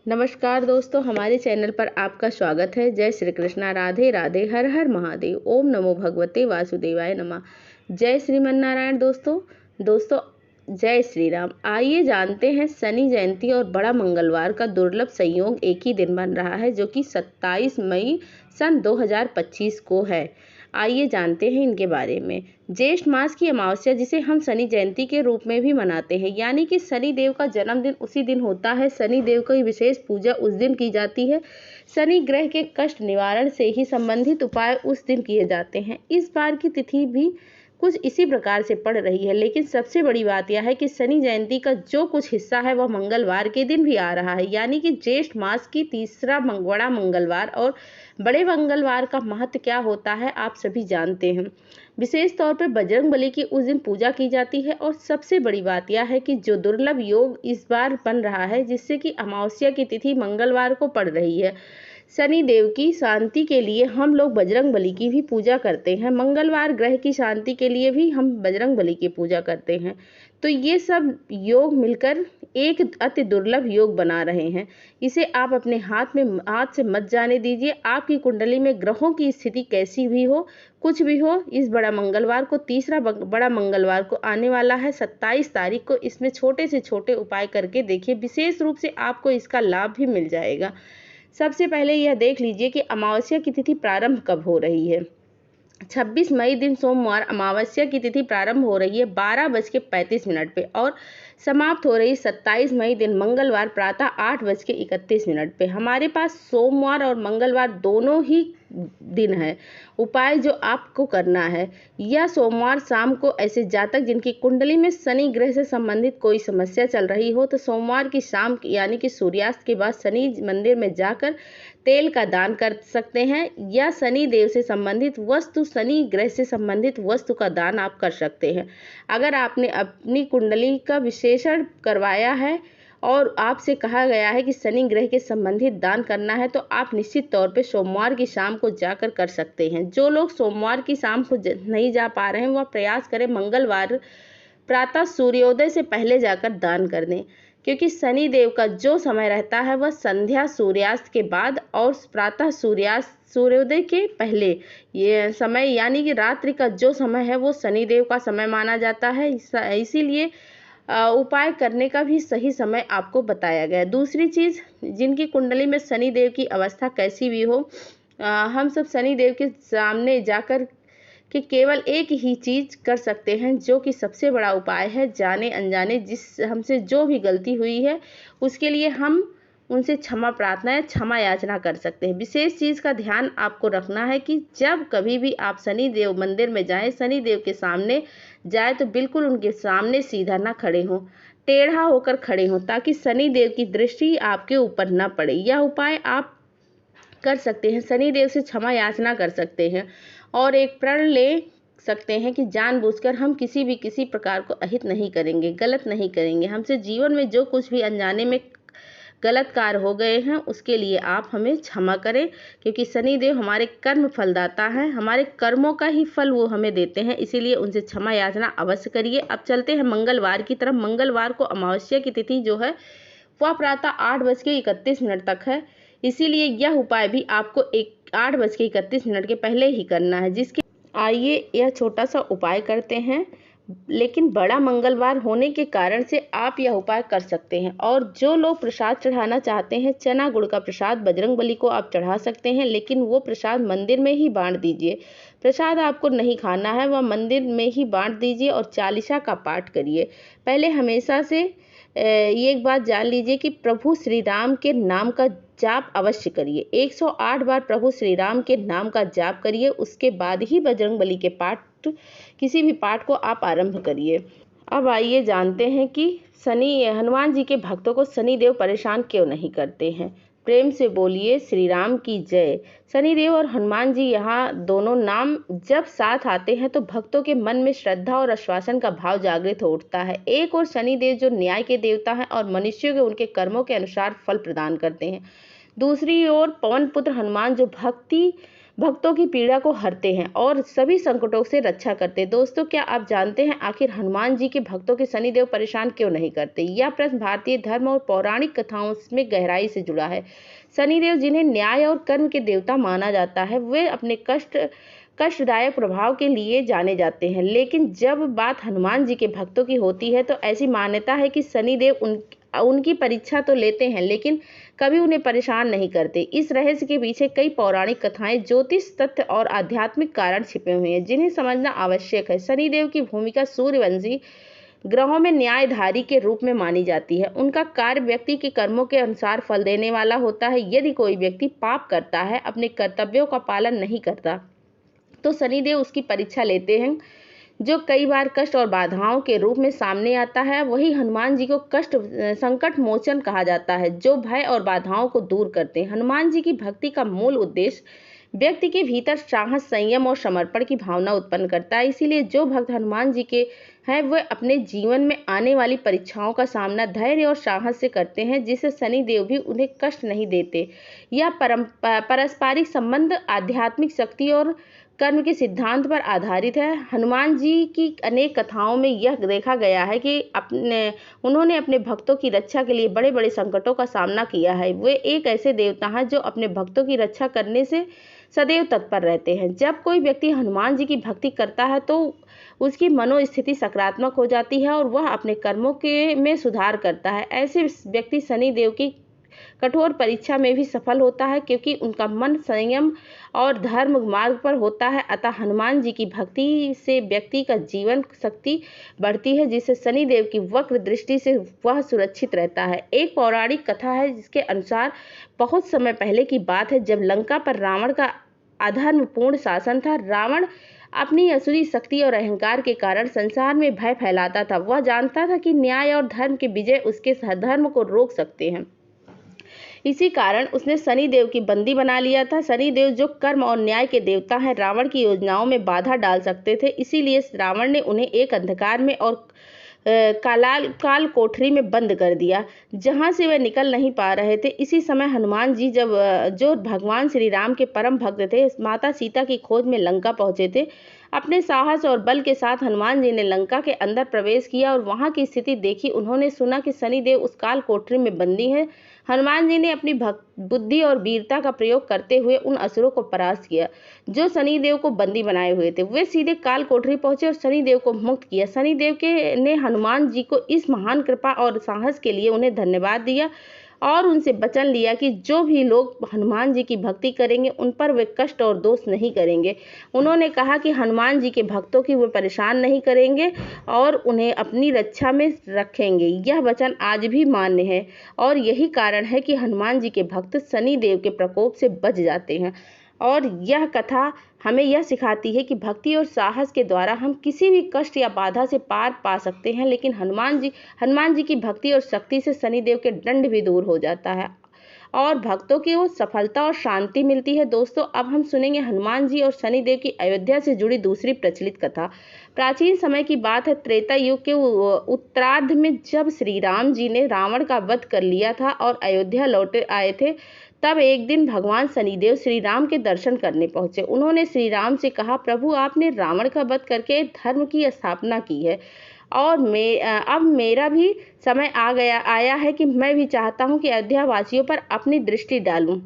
नमस्कार दोस्तों, हमारे चैनल पर आपका स्वागत है। जय श्री कृष्णा, राधे राधे, हर हर महादेव, ओम नमो भगवते वासुदेवाय नमः। जय श्रीमन नारायण। दोस्तों जय श्री राम। आइए जानते हैं शनि जयंती और बड़ा मंगलवार का दुर्लभ संयोग एक ही दिन बन रहा है, जो कि 27 मई सन 2025 को है। आइए जानते हैं इनके बारे में। ज्येष्ठ मास की अमावस्या, जिसे हम शनि जयंती के रूप में भी मनाते हैं, यानी कि शनि देव का जन्मदिन उसी दिन होता है। शनि देव की विशेष पूजा उस दिन की जाती है। शनि ग्रह के कष्ट निवारण से ही संबंधित उपाय उस दिन किए जाते हैं। इस बार की तिथि भी कुछ इसी प्रकार से पड़ रही है, लेकिन सबसे बड़ी बात यह है कि शनि जयंती का जो कुछ हिस्सा है वह मंगलवार के दिन भी आ रहा है, यानी कि ज्येष्ठ मास की तीसरा बड़ा मंगलवार। और बड़े मंगलवार का महत्व क्या होता है आप सभी जानते हैं। विशेष तौर पर बजरंगबली की उस दिन पूजा की जाती है। और सबसे बड़ी बात यह है कि जो दुर्लभ योग इस बार बन रहा है, जिससे कि अमावस्या की तिथि मंगलवार को पड़ रही है। शनि देव की शांति के लिए हम लोग बजरंगबली की भी पूजा करते हैं। मंगलवार ग्रह की शांति के लिए भी हम बजरंगबली की पूजा करते हैं। तो ये सब योग मिलकर एक अति दुर्लभ योग बना रहे हैं। इसे आप अपने हाथ से मत जाने दीजिए। आपकी कुंडली में ग्रहों की स्थिति कैसी भी हो, कुछ भी हो, इस बड़ा मंगलवार को, तीसरा बड़ा मंगलवार को आने वाला है 27 तारीख को, इसमें छोटे से छोटे उपाय करके देखिए, विशेष रूप से आपको इसका लाभ भी मिल जाएगा। सबसे पहले यह देख लीजिए कि अमावस्या की तिथि प्रारंभ कब हो रही है। 26 मई दिन सोमवार अमावस्या की तिथि प्रारंभ हो रही है 12:35 पे और समाप्त हो रही 27 मई दिन मंगलवार प्रातः 8:31 पे। हमारे पास सोमवार और मंगलवार दोनों ही दिन है। उपाय जो आपको करना है, या सोमवार शाम को ऐसे जातक जिनकी कुंडली में शनि ग्रह से संबंधित कोई समस्या चल रही हो, तो सोमवार की शाम यानी कि सूर्यास्त के बाद शनि मंदिर में जाकर तेल का दान कर सकते हैं, या शनि देव से संबंधित वस्तु, शनि ग्रह से संबंधित वस्तु का दान आप कर सकते हैं। अगर आपने अपनी कुंडली का विश्लेषण करवाया है और आपसे कहा गया है कि शनि ग्रह के संबंधित दान करना है, तो आप निश्चित तौर पे सोमवार की शाम को जाकर कर सकते हैं। जो लोग सोमवार की शाम को नहीं जा पा रहे हैं, वह प्रयास करें मंगलवार प्रातः सूर्योदय से पहले जाकर दान कर दें, क्योंकि शनि देव का जो समय रहता है वह संध्या सूर्यास्त के बाद और प्रातः सूर्योदय के पहले। ये समय यानी कि रात्रि का जो समय है वो शनि देव का समय माना जाता है। इसीलिए उपाय करने का भी सही समय आपको बताया गया है। दूसरी चीज़, जिनकी कुंडली में शनि देव की अवस्था कैसी भी हो, हम सब शनि देव के सामने जाकर कि केवल एक ही चीज़ कर सकते हैं, जो कि सबसे बड़ा उपाय है। जाने अनजाने जिस हमसे जो भी गलती हुई है, उसके लिए हम उनसे क्षमा प्रार्थना या क्षमा याचना कर सकते हैं। विशेष चीज़ का ध्यान आपको रखना है कि जब कभी भी आप शनि देव मंदिर में जाएं, शनि देव के सामने जाए, तो बिल्कुल उनके सामने सीधा ना खड़े हों, टेढ़ा होकर खड़े हों, ताकि शनि देव की दृष्टि आपके ऊपर ना पड़े। यह उपाय आप कर सकते हैं। शनि देव से क्षमा याचना कर सकते हैं और एक प्रण ले सकते हैं कि जानबूझकर हम किसी प्रकार को अहित नहीं करेंगे, गलत नहीं करेंगे। हमसे जीवन में जो कुछ भी अनजाने में गलत कार्य हो गए हैं, उसके लिए आप हमें क्षमा करें, क्योंकि शनि देव हमारे कर्म फलदाता हैं, हमारे कर्मों का ही फल वो हमें देते हैं। इसीलिए उनसे क्षमा याचना अवश्य करिए। अब चलते हैं मंगलवार की तरफ। मंगलवार को अमावस्या की तिथि जो है वह प्रातः 8:31 तक है। इसीलिए यह उपाय भी आपको 8:31 के पहले ही करना है। आइए यह छोटा सा उपाय करते हैं, लेकिन बड़ा मंगलवार होने के कारण से आप यह उपाय कर सकते हैं। और जो लोग प्रसाद चढ़ाना चाहते हैं, चना गुड़ का प्रसाद बजरंगबली को आप चढ़ा सकते हैं, लेकिन वो प्रसाद मंदिर में ही बांट दीजिए। प्रसाद आपको नहीं खाना है, वह मंदिर में ही बांट दीजिए और चालीसा का पाठ करिए। पहले हमेशा से ये एक बात जान लीजिए कि प्रभु श्री राम के नाम का जाप अवश्य करिए। 108 बार प्रभु श्री राम के नाम का जाप करिए, उसके बाद ही बजरंगबली के किसी भी पाठ को आप आरंभ करिए। अब आइए जानते हैं कि हनुमान जी के भक्तों को शनि देव परेशान क्यों नहीं करते हैं। प्रेम से बोलिए श्री राम की जय। शनिदेव और हनुमान जी, यहाँ दोनों नाम जब साथ आते हैं तो भक्तों के मन में श्रद्धा और आश्वासन का भाव जागृत हो उठता है। एक और शनिदेव जो न्याय के देवता हैं और मनुष्यों के उनके कर्मों के अनुसार फल प्रदान करते हैं। दूसरी ओर पवन पुत्र हनुमान जो भक्ति भक्तों की पीड़ा को हरते हैं और सभी संकटों से रक्षा करते हैं। दोस्तों, क्या आप जानते हैं आखिर हनुमान जी के भक्तों के शनिदेव परेशान क्यों नहीं करते? यह प्रश्न भारतीय धर्म और पौराणिक कथाओं में गहराई से जुड़ा है। शनिदेव, जिन्हें न्याय और कर्म के देवता माना जाता है, वे अपने कष्टदायक प्रभाव के लिए जाने जाते हैं। लेकिन जब बात हनुमान जी के भक्तों की होती है तो ऐसी मान्यता है कि शनिदेव उनकी परीक्षा तो लेते हैं, लेकिन कभी उन्हें परेशान नहीं करते। इस रहस्य के पीछे कई पौराणिक कथाएं, ज्योतिष तथ्य और आध्यात्मिक कारण छिपे हुए हैं, जिन्हें समझना आवश्यक है। शनिदेव की भूमिका सूर्यवंशी ग्रहों में न्यायधारी के रूप में मानी जाती है। उनका कार्य व्यक्ति के कर्मों के अनुसार फल देने वाला होता है। यदि कोई व्यक्ति पाप करता है, अपने कर्तव्यों का पालन नहीं करता, तो शनिदेव उसकी परीक्षा लेते हैं, जो कई बार कष्ट और बाधाओं के रूप में सामने आता है। वही हनुमान जी को संकट मोचन कहा जाता है, जो भय और बाधाओं को दूर करते हैं। हनुमान जी की भक्ति का मूल उद्देश्य व्यक्ति के भीतर साहस, संयम और समर्पण की भावना उत्पन्न करता है। इसीलिए जो भक्त हनुमान जी के हैं, वे अपने जीवन में आने वाली परीक्षाओं का सामना धैर्य और साहस से करते हैं, जिससे शनिदेव भी उन्हें कष्ट नहीं देते। यह पारस्परिक संबंध आध्यात्मिक शक्ति और कर्म के सिद्धांत पर आधारित है। हनुमान जी की अनेक कथाओं में यह देखा गया है कि उन्होंने अपने भक्तों की रक्षा के लिए बड़े बड़े संकटों का सामना किया है। वे एक ऐसे देवता हैं जो अपने भक्तों की रक्षा करने से सदैव तत्पर रहते हैं। जब कोई व्यक्ति हनुमान जी की भक्ति करता है तो उसकी मनोस्थिति सकारात्मक हो जाती है और वह अपने कर्मों में सुधार करता है। ऐसे व्यक्ति शनिदेव की कठोर परीक्षा में भी सफल होता है, क्योंकि उनका मन संयम और धर्म मार्ग पर होता है। अतः हनुमान जी की भक्ति से व्यक्ति का जीवन शक्ति बढ़ती है, जिससे शनिदेव की वक्र दृष्टि से वह सुरक्षित रहता है। एक पौराणिक कथा है जिसके अनुसार बहुत समय पहले की बात है, जब लंका पर रावण का अधर्मपूर्ण शासन था। रावण अपनी असुरी शक्ति और अहंकार के कारण संसार में भय फैलाता था। वह जानता था कि न्याय और धर्म के विजय उसके धर्म को रोक सकते हैं। इसी कारण उसने शनिदेव की बंदी बना लिया था। शनिदेव, जो कर्म और न्याय के देवता हैं, रावण की योजनाओं में बाधा डाल सकते थे। इसीलिए रावण ने उन्हें एक अंधकार में और काल कोठरी में बंद कर दिया, जहां से वे निकल नहीं पा रहे थे। इसी समय हनुमान जी, जो भगवान श्री राम के परम भक्त थे, माता सीता की खोज में लंका पहुंचे थे। अपने साहस और बल के साथ हनुमान जी ने लंका के अंदर प्रवेश किया और वहां की स्थिति देखी। उन्होंने सुना कि शनिदेव उस काल कोठरी में बंदी हैं। हनुमान जी ने अपनी बुद्धि और वीरता का प्रयोग करते हुए उन असुरों को परास्त किया जो शनिदेव को बंदी बनाए हुए थे। वे सीधे काल कोठरी पहुंचे और शनिदेव को मुक्त किया। शनिदेव ने हनुमान जी को इस महान कृपा और साहस के लिए उन्हें धन्यवाद दिया और उनसे वचन लिया कि जो भी लोग हनुमान जी की भक्ति करेंगे उन पर वे कष्ट और दोष नहीं करेंगे। उन्होंने कहा कि हनुमान जी के भक्तों की वे परेशान नहीं करेंगे और उन्हें अपनी रक्षा में रखेंगे। यह वचन आज भी मान्य है और यही कारण है कि हनुमान जी के भक्त शनि देव के प्रकोप से बच जाते हैं। और यह कथा हमें यह सिखाती है कि भक्ति और साहस के द्वारा हम किसी भी कष्ट या बाधा से पार पा सकते हैं। लेकिन हनुमान जी की भक्ति और शक्ति से शनिदेव के दंड भी दूर हो जाता है और भक्तों की वो सफलता और शांति मिलती है। दोस्तों, अब हम सुनेंगे हनुमान जी और शनिदेव की अयोध्या से जुड़ी दूसरी प्रचलित कथा। प्राचीन समय की बात है, त्रेता युग के उत्तरार्ध में, जब श्री राम जी ने रावण का वध कर लिया था और अयोध्या लौटे आए थे, तब एक दिन भगवान शनिदेव श्री राम के दर्शन करने पहुंचे। उन्होंने श्री राम से कहा, प्रभु, आपने रावण का वध करके धर्म की स्थापना की है और अब मेरा भी समय आया है कि मैं भी चाहता हूं कि अयोध्या वासियों पर अपनी दृष्टि डालूं,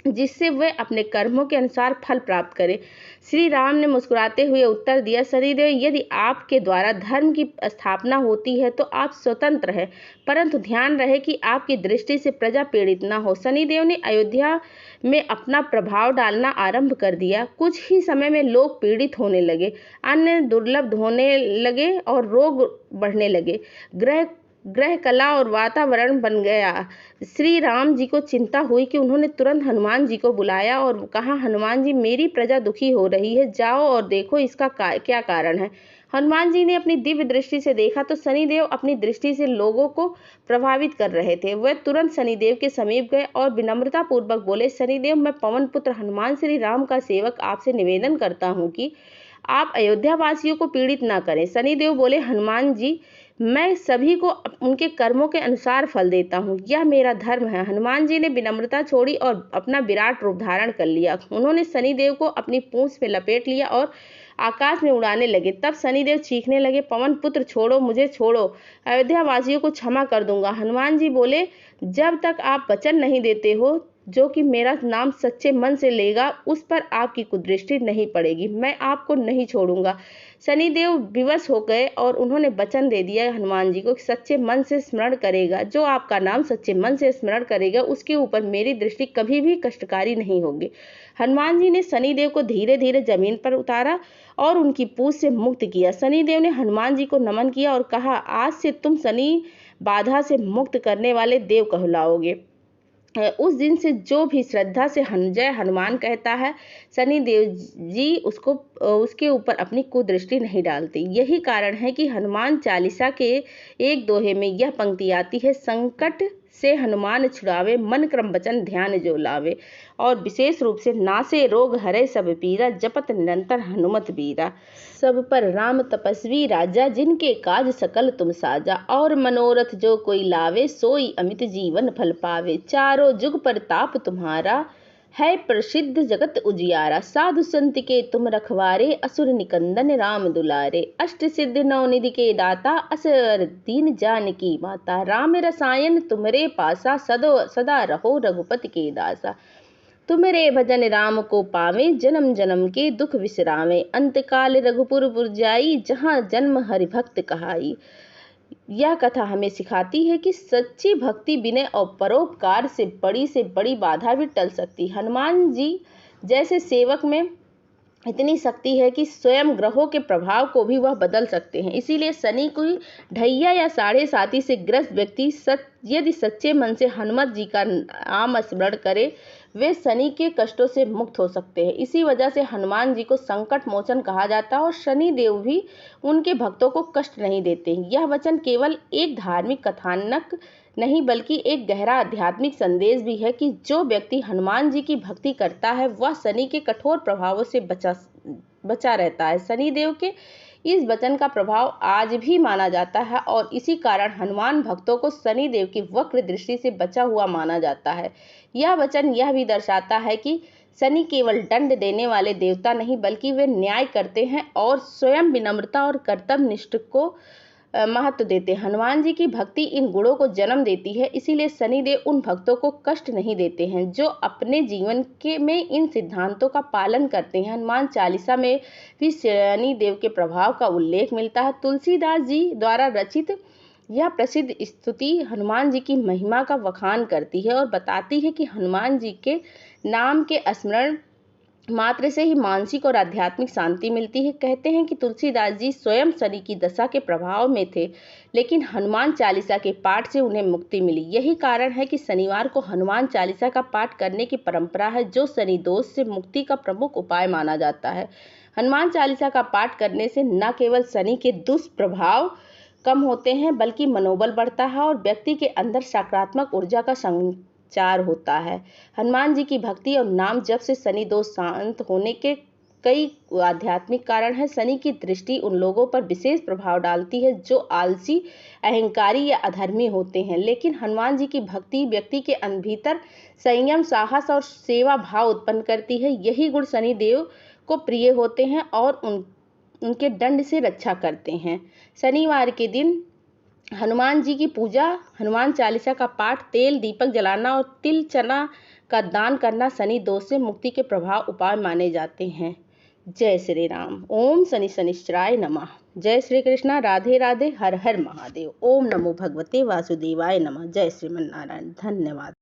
जिससे वे अपने कर्मों के अनुसार फल प्राप्त करें। श्री राम ने मुस्कुराते हुए उत्तर दिया, शनिदेव, यदि आपके द्वारा धर्म की स्थापना होती है तो आप स्वतंत्र हैं, परंतु ध्यान रहे कि आपकी दृष्टि से प्रजा पीड़ित न हो। शनिदेव ने अयोध्या में अपना प्रभाव डालना आरंभ कर दिया। कुछ ही समय में लोग पीड़ित होने लगे, अन्न दुर्लभ होने लगे और रोग बढ़ने लगे। ग्रह कला और वातावरण बन गया। श्री राम जी को चिंता हुई कि उन्होंने तुरंत हनुमान जी को बुलाया और कहा, हनुमान जी, मेरी प्रजा दुखी हो रही है, जाओ और देखो इसका क्या कारण है। हनुमान जी ने अपनी दिव्य दृष्टि से देखा तो शनिदेव अपनी दृष्टि से लोगों को प्रभावित कर रहे थे। वे तुरंत शनिदेव के समीप गए और विनम्रता पूर्वक बोले, शनिदेव, मैं पवन पुत्र हनुमान श्री राम का सेवक आपसे निवेदन करता हूँ कि आप अयोध्या वासियों को पीड़ित ना करें। शनिदेव बोले, हनुमान जी, मैं सभी को उनके कर्मों के अनुसार फल देता हूँ, यह मेरा धर्म है। हनुमान जी ने विनम्रता छोड़ी और अपना विराट रूप धारण कर लिया। उन्होंने शनिदेव को अपनी पूंछ में लपेट लिया और आकाश में उड़ाने लगे। तब शनिदेव चीखने लगे, पवन पुत्र छोड़ो, मुझे छोड़ो, अयोध्या वासियों को क्षमा कर दूंगा। हनुमान जी बोले, जब तक आप वचन नहीं देते हो जो कि मेरा नाम सच्चे मन से लेगा उस पर आपकी कुदृष्टि नहीं पड़ेगी, मैं आपको नहीं छोड़ूंगा। शनिदेव विवश हो गए और उन्होंने वचन दे दिया हनुमान जी को कि सच्चे मन से स्मरण करेगा, जो आपका नाम सच्चे मन से स्मरण करेगा उसके ऊपर मेरी दृष्टि कभी भी कष्टकारी नहीं होगी। हनुमान जी ने शनिदेव को धीरे धीरे जमीन पर उतारा और उनकी पूंछ से मुक्त किया। शनिदेव ने हनुमान जी को नमन किया और कहा, आज से तुम शनि बाधा से मुक्त करने वाले देव कहलाओगे। उस दिन से जो भी श्रद्धा से जय हनुमान कहता है, शनिदेव जी उसके ऊपर अपनी कुदृष्टि नहीं डालती। यही कारण है कि हनुमान चालीसा के एक दोहे में यह पंक्ति आती है, संकट से हनुमान छुड़ावे, मन क्रम वचन ध्यान जो लावे। और विशेष रूप से नासे रोग हरे सब पीरा, जपत निरंतर हनुमत बीरा। सब पर राम तपस्वी राजा, जिनके काज सकल तुम साजा। और मनोरथ जो कोई लावे, सोई अमित जीवन फल पावे। चारों जुग परताप तुम्हारा, है प्रसिद्ध जगत उजियारा। साधु संत के तुम रखवारे, असुर निकंदन राम दुलारे। अष्ट सिद्ध नवनिधि के दाता, असर दीन जानकी माता। राम रसायन तुमरे पासा, सदा रहो रघुपति के दासा। तुमरे भजन राम को पावे, जन्म जन्म के दुख विसरावे। अंतकाल रघुपुर पुर जाई, जहाँ जन्म हरि भक्त कहाई। यह कथा हमें सिखाती है कि सच्ची भक्ति, विनय और परोपकार से बड़ी बाधा भी टल सकती। हनुमान जी जैसे सेवक में इतनी शक्ति है कि स्वयं ग्रहों के प्रभाव को भी वह बदल सकते हैं। इसीलिए शनि कोई ढैया या साढ़े साथी से ग्रस्त व्यक्ति यदि सच्चे मन से हनुमत जी का नाम स्मरण करे, वे शनि के कष्टों से मुक्त हो सकते हैं। इसी वजह से हनुमान जी को संकट मोचन कहा जाता है और शनि देव भी उनके भक्तों को कष्ट नहीं देते। यह वचन केवल एक धार्मिक कथानक नहीं बल्कि एक गहरा आध्यात्मिक संदेश भी है कि जो व्यक्ति हनुमान जी की भक्ति करता है वह शनि के कठोर प्रभावों से बचा रहता है। शनि देव के इस वचन का प्रभाव आज भी माना जाता है और इसी कारण हनुमान भक्तों को शनि देव की वक्र दृष्टि से बचा हुआ माना जाता है। यह वचन यह भी दर्शाता है कि शनि केवल दंड देने वाले देवता नहीं बल्कि वे न्याय करते हैं और स्वयं विनम्रता और कर्तव्यनिष्ठ को महत्व देते हैं। हनुमान जी की भक्ति इन गुणों को जन्म देती है, इसीलिए शनिदेव उन भक्तों को कष्ट नहीं देते हैं जो अपने जीवन में इन सिद्धांतों का पालन करते हैं। हनुमान चालीसा में भी शनिदेव के प्रभाव का उल्लेख मिलता है। तुलसीदास जी द्वारा रचित यह प्रसिद्ध स्तुति हनुमान जी की महिमा का वखान करती है और बताती है कि हनुमान जी के नाम के स्मरण मात्र से ही मानसिक और आध्यात्मिक शांति मिलती है। कहते हैं कि तुलसीदास जी स्वयं शनि की दशा के प्रभाव में थे, लेकिन हनुमान चालीसा के पाठ से उन्हें मुक्ति मिली। यही कारण है कि शनिवार को हनुमान चालीसा का पाठ करने की परंपरा है, जो शनि दोष से मुक्ति का प्रमुख उपाय माना जाता है। हनुमान चालीसा का पाठ करने से न केवल शनि के दुष्प्रभाव कम होते हैं बल्कि मनोबल बढ़ता है और व्यक्ति के अंदर सकारात्मक ऊर्जा का संचार होता है। हनुमान जी की भक्ति और नाम जप से शनि दोष शांत होने के कई आध्यात्मिक कारण हैं। शनि की दृष्टि उन लोगों पर विशेष प्रभाव डालती है जो आलसी, अहंकारी या अधर्मी होते हैं, लेकिन हनुमान जी की भक्ति व्यक्ति के भीतर संयम, साहस और सेवा भाव उत्पन्न करती है। यही गुण शनि देव को प्रिय होते हैं और उनके दंड से रक्षा करते हैं। शनिवार के दिन हनुमान जी की पूजा, हनुमान चालीसा का पाठ, तेल दीपक जलाना और तिल चना का दान करना शनि दोष से मुक्ति के प्रभाव उपाय माने जाते हैं। जय श्री राम। ओम शनि शनिश्चराय नमः। जय श्री कृष्णा। राधे राधे। हर हर महादेव। ओम नमो भगवते वासुदेवाय नमः। जय श्रीमन्नारायण। धन्यवाद।